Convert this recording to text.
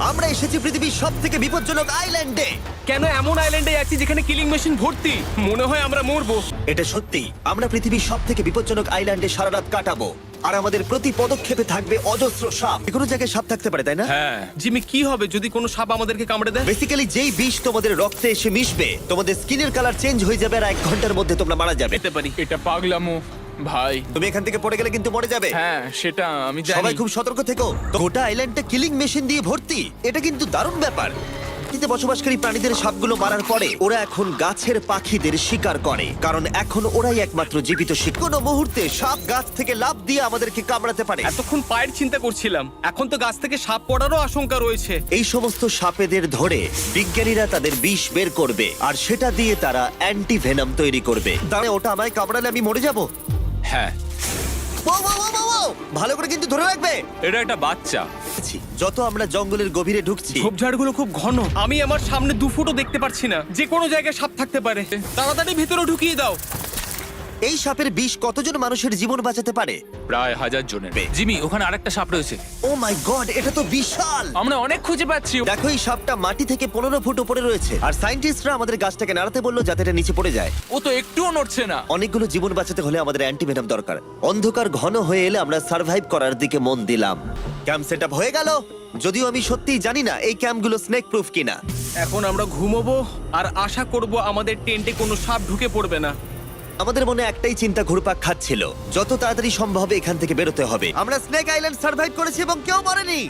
আমরা এসেছি পৃথিবীর সবথেকে বিপজ্জনক আইল্যান্ডে। কেন এমন আইল্যান্ডে আছি যেখানে কিলিং মেশিন ভর্তি? মনে হয় আমরা মরবো। এটা সত্যি, আমরা পৃথিবীর সবথেকে বিপজ্জনক আইল্যান্ডে সারা রাত কাটাবো। আর আমাদের প্রতি পদক্ষেপে থাকবে অজস্র সাপ। কোনো জায়গায় সাপ থাকতে পারে, তাই না? হ্যাঁ। জিমি, কি হবে যদি কোনো সাপ আমাদেরকে কামড়ে দেয়? বেসিক্যালি যেই বিষ তোমাদের রক্তে এসে মিশবে, তোমাদের স্কিনের কালার চেঞ্জ হয়ে যাবে আর 1 ঘন্টার মধ্যে তোমরা মারা যাবে। পেতে পারি। এটা পাগলামো ভাই। তুমি এখান থেকে পড়ে গেলে কিন্তু মরে যাবে। হ্যাঁ সেটা আমি জানি। সবাই খুব সতর্ক থেকো। তো গোটা আইল্যান্ডটা কিলিং মেশিন দিয়ে ভর্তি। এটা কিন্তু দারুণ ব্যাপার। পৃথিবীতে বসবাসকারী প্রাণীদের সাপগুলো মারার পরে ওরা এখন গাছের পাখিদের শিকার করে, কারণ এখন ওরাই একমাত্র জীবিত শিকার। কোনো মুহূর্তে সাপ গাছ থেকে লাফ দিয়ে আমাদেরকে কামড়াতে পারে। এতক্ষণ পায়ের চিন্তা করছিলাম, এখন তো গাছ থেকে সাপ পড়ারও আশঙ্কা রয়েছে। এই সমস্ত সাপেদের ধরে বিজ্ঞানীরা তাদের বিষ বের করবে, আর সেটা দিয়ে তারা অ্যান্টিভেনাম তৈরি করবে। তাহলে ওটা আমায় কামড়ালে আমি মরে যাব। হ্যাঁ ভালো করে কিন্তু ধরে রাখবে। এটা একটা বাচ্চা। যত আমরা জঙ্গলের গভীরে ঢুকছি, ঝোপঝাড়গুলো খুব ঘন। আমি আমার সামনে 2 ফুটও দেখতে পারছি না। যে কোনো জায়গায় সাপ থাকতে পারে। তাড়াতাড়ি ভিতরে ঢুকিয়ে দাও। এই সাপের বিষ কতজন মানুষের জীবন বাঁচাতে পারে? প্রায় 1000 জনের। জিমি ওখানে আরেকটা সাপ রয়েছে। ও মাই গড, এটা তো বিশাল। আমরা অনেক খুঁজে পাচ্ছি। দেখো, এই সাপটা মাটি থেকে 15 ফুট উপরে রয়েছে, আর সায়েন্টিস্টরা আমাদের গাছটাকে নাড়াতে বললো যাতে এটা নিচে পড়ে যায়। ও তো একটুও নড়ছে না। অনেকগুলো জীবন বাঁচাতে হলে আমাদের অ্যান্টিভেনাম দরকার। অন্ধকার ঘন হয়ে এলে আমরা সার্ভাইভ করার দিকে মন দিলাম। ক্যাম্প সেট আপ হয়ে গেল, যদিও আমি সত্যিই জানি না এই ক্যাম্পগুলো স্নেক প্রুফ কিনা। এখন আমরা ঘুমোবো আর আশা করব আমাদের টেন্টে কোনো সাপ ঢুকে পড়বে না। আমাদের মনে একটাই চিন্তা ঘুরপাক খাচ্ছিল, যত তাড়াতাড়ি সম্ভব এখান থেকে বেরোতে হবে। আমরা স্নেক আইল্যান্ড সার্ভাইভ করেছি এবং কেউ মরেনি।